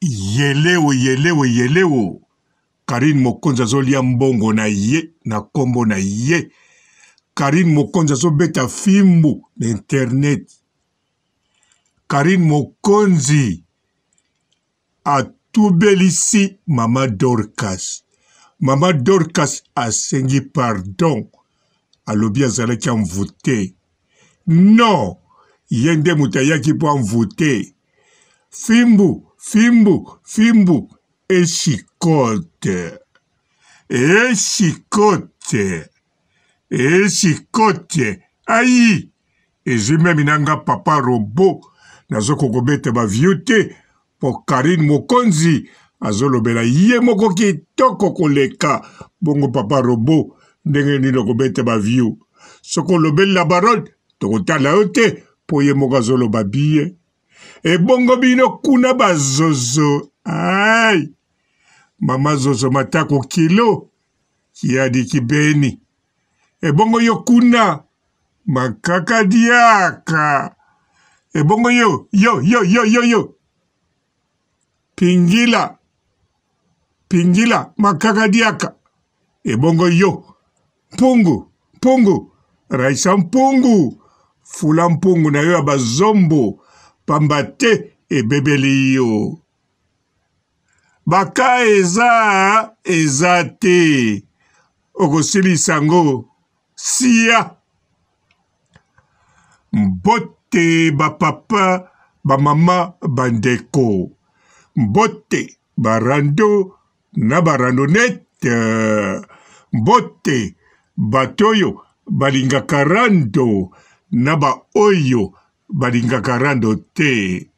Yeleo. Karine Mokonzi azolia mbongo na ye, na kombo na ye. Karine Mokonzi azobeta fimbu na internet. Karine Mokonzi atubelisi Mama Dorcas. Mama Dorcas asengi pardon. Alobi azalaki amvoute. Non, yende mutayaki po amvoute. Fimbu. Et chicote. Aïe. Et je même inanga papa robot. Nazo kokobete ba viute. Pour Karine Mokonzi. Azolobela ye moko kitoko koleka. Bongo papa robot. Ndenge nino kobete ba viu. Soko lobeli la baronne. Tokotala ote. Po ye moko azoloba biye. E bongo bino kuna bazozo. Aïe. Mama zozo matako kilo. Kiadi kibeni. E bongo yo kuna. Makaka diaka. E bongo yo. Pingila. Makaka diaka. E bongo yo. Pungu. Raisa mpungu. Fula mpungu na yo abazombo. Pambate e bebeli yo. Baka eza te. Okosili sango. Sia. Mbote ba papa, ba mama, bandeko. Mbote barando na barandonete. Mbote batoyo balinga karando na ba oyo balinga karando te.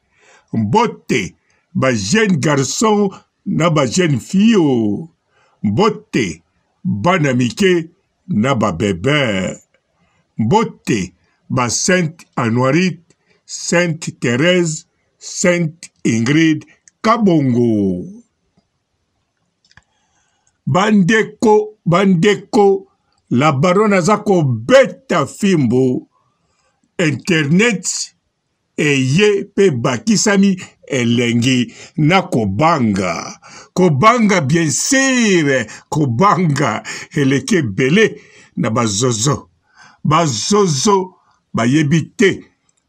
Mbote ba jeune garçon na ba jeune fille. Mbote bana mike na ba bébé. Mbote ba Sainte Anoirite, Sainte Thérèse, Sainte Ingrid Kabongo. Bandeko, la baronne azako beta fimbo. Internet eye pe bakisami elengi na kobanga. Kobanga bien sûr, kobanga eleke bele na bazozo. Bazozo bayebite.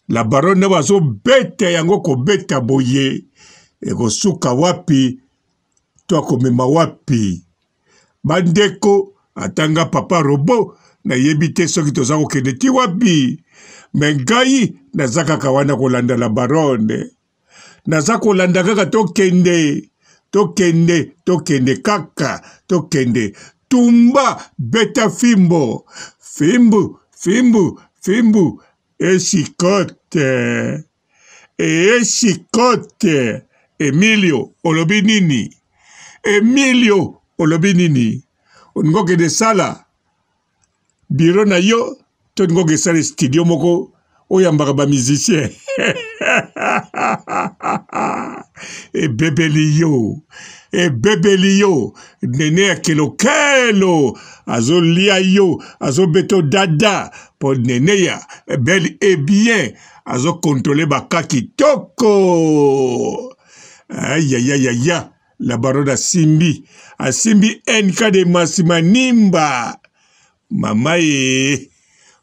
La baronne wazo beta yango ko beta boye. Ego suka wapi, to komema wapi. Bandeko atanga papa robo na yebite soki tozako kende ti wapi. Mengai nazaka kawana kolanda la baronne. Nazaka kolanda kaka tokende kaka tokende. Tumba beta fimbo. Fimbu. Eshikote. Emilio olobinini. Ongoke de sala. Biro na yo. Tongoke sala studio moko. Oyambaka ba musicien. E bebeli yo. Nene kelo. Azo lia yo. Azo beto dada. Po nene ya. Bel et bien. Azo contrôler baka kitoko. Aïe. La baronne Asimbi NK de Masimanimba. Mama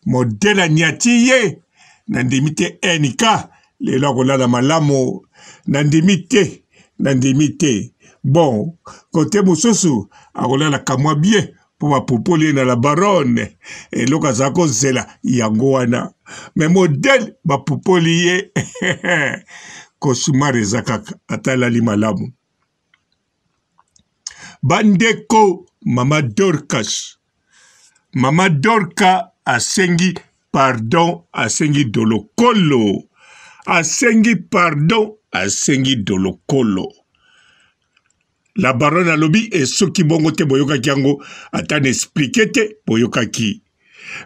modèle anyatiye. Nandimite NK. Lelo kolala malamo. Nandimite. Bon, côté mosusu, akolala kamwa bien. Pour ma popoli na la baronne. Et loka zako zela yangoana. Mais modèle ma popoli Kosumare zakaka atala li malamu. Bandeko Mama Dorcas. Mama Dorca asengi pardon asengi dolokolo. Asengi pardon asengi dolokolo. La baronne alobi e soki bongo te boyoka kiango atane expliqué te boyoka ki.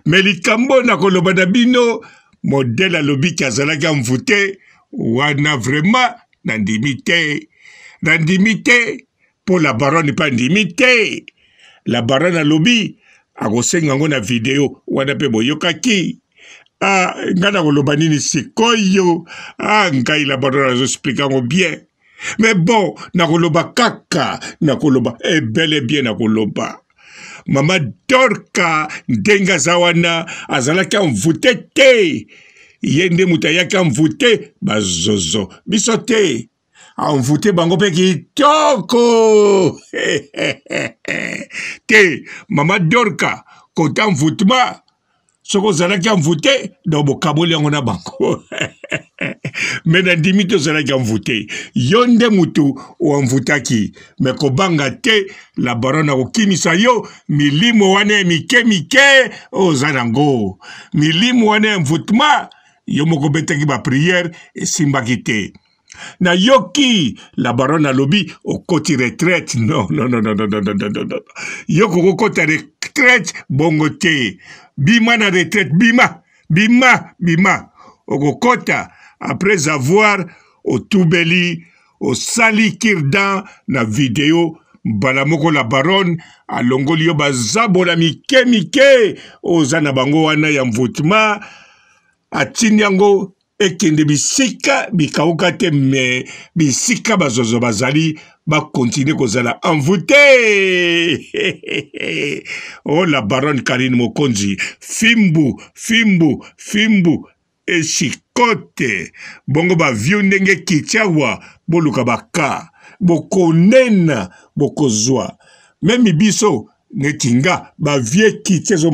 Mais likambo na koloba na bino modèle alobi ki azalaki amvoute wana vraiment nandimite pour la baronne pas ndimite. La baronne alobi akosenga ngo na video wana pe boyoka ki. Ngana koloba nini sikoyo. Ngai la baronne azo expliquer ngo bien. Mais bon, nakoloba kaka, nakoloba, bel et bien nakoloba. Mama Dorka, ndenga zawana, azalaki envoûté te. Yende mutayaki envoûté, bazozo, bisote. Envoûté bango pe kitoko. Te, Mama Dorka, kota envoûtement. Soko zalaki envoûté, donc bokaboli yango na bango. Mais na dimite zalaki envoûté. Yonde mutu o envoûtaki. Mais kobanga te, la barona okimisa yo, milimo wane mike o zanango. Milimo wane envoûtement, yo moko betaki ba prière et simbaki te. Na yoki, la baronne a lobby au côté retraite. Non. Yoko côté retraite, bongote. Bima na retraite, bima. Au kota, après avoir au toubeli, au sali kirdan, na vidéo, balamoko la baronne, a longolio bazabo la mike, au zanabango wana yamvutma, a tinyango, ekende bisika bikauka te me bisika bazozo bazali ba continuer kozala envoûté. Oh la baronne Karine Mokonzi, fimbu e chikote bongo ba vieux ndenge kichawa boluka baka bokonena bokozwa même biso netinga ba vie kiti ezo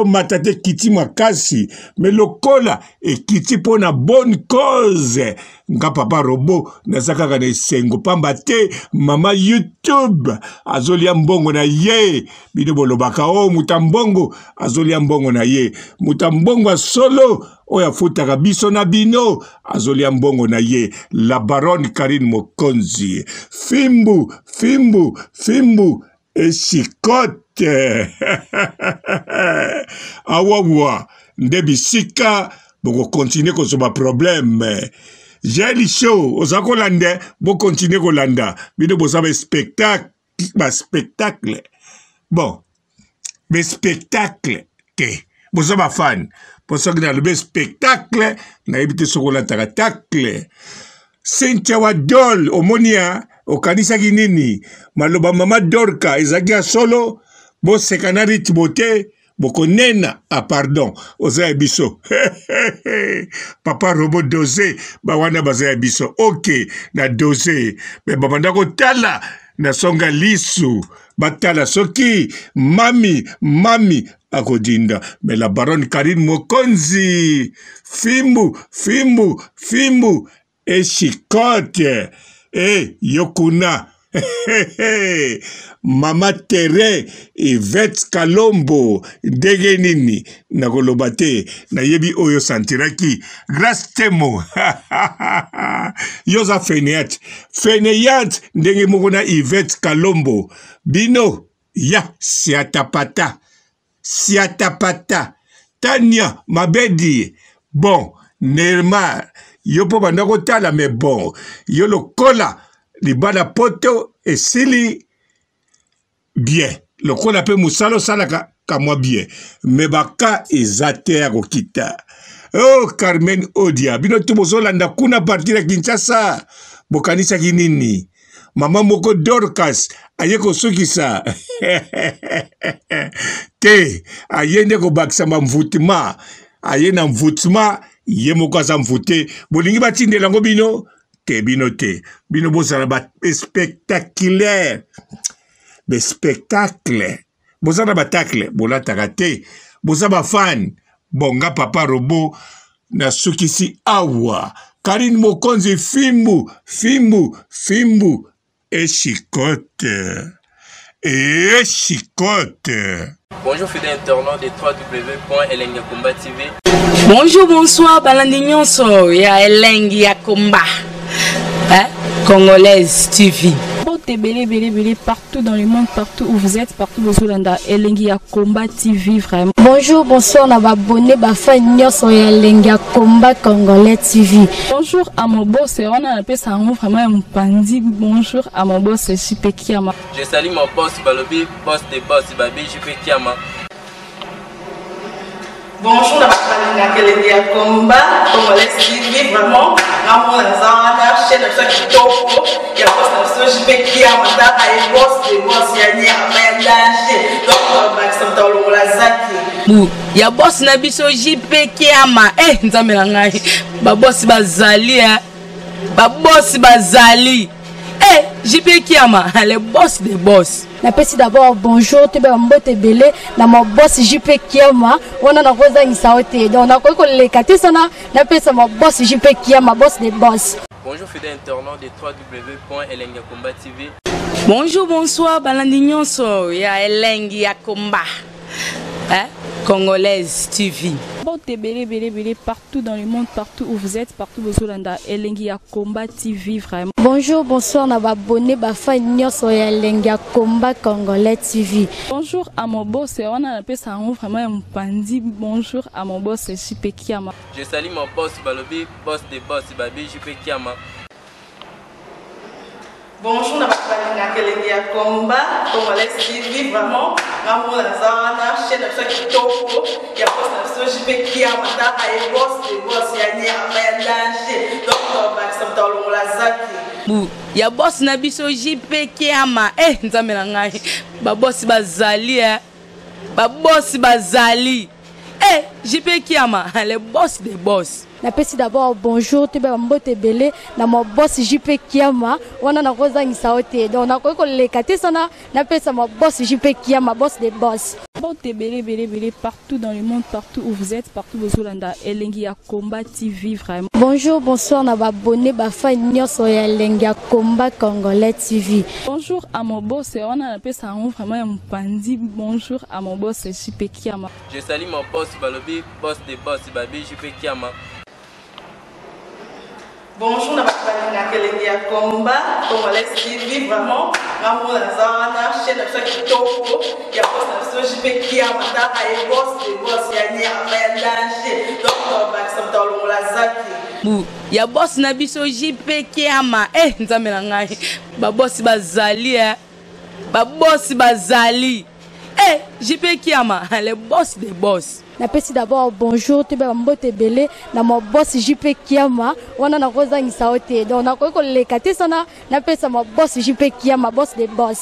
matate kiti makasi mais lokola e kiti pona bonne cause nga papa robo nazaka kana sengo pamba te mama YouTube azolia mbongo na ye bino bolobaka o mutambongo azolia mbongo na ye mutambongo solo oya futaka biso na bino azolia mbongo na ye la baronne Karine Mokonzi fimbu et chikote. Awawa, ndebisika, boko continue ko soba problème. J'ai li show, osako lande, bo continue ko landa. Bide bo sabe spectacle. Bon, mais spectacle, te. Bo sabe fan. Bo sabe na le spectacle, na ebite soko la tacle. Cynthia Wadol, omonia, okanisa kinini, maloba Mama Dorka, ezagia solo, bo sekanari tibote, boko nena, pardon, oza ebiso. Papa robot dosé, bawana baza ebiso. Ok, na dosé, mais babandako tala, na songa lisu, batala soki, mami, akodinda, mais la baronne Karine Mokonzi, fimbu, et chicote, yokuna, Mama Tere, Yvette Kalombo, Degenini, Nakolobate, Nayebi Oyo Santiraki, grâce temo, Yosa Feneyat, Ndenge Mokona Yvette Kalombo, Bino, ya, siatapata, Tania, Mabedi, bon, Neymar, yo po bandako tala mais bon yo lo kola libala poto esili bien lo kola pe musalo salaka kamwa bien mais baka ezate ya kokita oh Carmen Odia bino tu bozolanda kuna partir ya Kinshasa bokanisa kinini mama moko Dorcas aye kosukisa te ayende ko bakisa mvutma aye na mvutma ye moko aza mvute bolingi batinde lango bino te bino bozala ba spectaculaire be spectacle bozala batacle bolataka te bozala fan bonga papa robo na sukisi awa Karine Mokonzi fimbu et chicote. Bonjour fidèles internautes de www.elengiakomba TV. Bonjour, bonsoir, balandi nyonso ya Elengi ya Komba. Congolaise TV. Belé partout dans le monde, partout où vous êtes, partout où vous êtes, Elengi ya Komba TV vraiment. Bonjour, bonsoir, na abonné fan nyonso ya Elengi ya Komba Congolais TV. Bonjour à mon boss, on a appelé ça vraiment un pandi. Bonjour à mon boss, JP Kiama. Je salue mon boss Balobi, boss de boss Babi JP Kiama. Bonjour, la Elengi ya Komba, Congolais TV, vraiment, on a un chaîne de Kitoko, il y a un JP qui a un boss de boss, il y a un danger, donc Maxime Talon la Zaki. Il y a boss Nabiso JP qui a ma nzamenangai, ba boss bazali, ba boss bazali. JP Kiama, le boss des boss. Napesi d'abord bonjour, tu es mbote belé, na mon boss JP Kiama, on a rosa in saote. Donc on a quoi les katesana, napesi mon boss JP Kiama, boss des boss. Bonjour fidèles internautes de www.elengiakomba TV. Bonjour, bonsoir, balandignon so, ya Elengi ya Komba. Congolaise TV. Belé partout dans le monde, partout où vous êtes, partout où vous êtes, Elengi ya Komba TV vraiment. Bonjour, bonsoir, na ba abonné ba fan nyonso ya Elengi ya Komba Congolais TV. Bonjour à mon boss, on a appelé ça vraiment un pandi. Bonjour à mon boss JP Kiama. Je salue mon boss Balobi, boss des boss Babi JP Kiama. Bonjour, la Elengi ya Komba, Congolais TV, vraiment, on a un chaîne de Kitoko, il y a un JP qui a un boss de boss, il y a un danger, donc Maxime Talon la Zaki. Il y a boss Nabiso JP qui a ma nzamenangai, ba boss bazali, ba boss bazali. JP qui a ma le boss des boss. Napesi d'abord bonjour, tu es mbote belé, na mon boss JP Kiama, on a rosa in saote. Donc on a quoi les katesana, napesi mon boss JP Kiama, boss des boss. Belé partout dans le monde, partout où vous êtes, partout où vous êtes, Elengi ya Komba TV vraiment. Bonjour, bonsoir, na ba abonné ba fan nyonso ya Elengi ya Komba Congolais TV. Bonjour à mon boss, on a appelé ça vraiment un pandi. Bonjour à mon boss JP Kiama. Je salue mon boss Balobi, boss des boss Babi JP Kiama. Bonjour, la Elengi ya Komba, Congolais TV, vraiment, on a un chaîne de Kitoko, il y a un JP qui a un boss de boss, il y a un danger, donc Maxime Talon la Zaki. Il y a boss Nabiso JP qui a ma nzamenangai, ba boss bazali, ba boss bazali. JP qui a ma le boss des boss. Napesi d'abord bonjour, tu es mbote belé, na mon boss JP Kiama, on a rosa in saote. Donc on a quoi les katesana, napesi mon boss JP Kiama, boss des boss.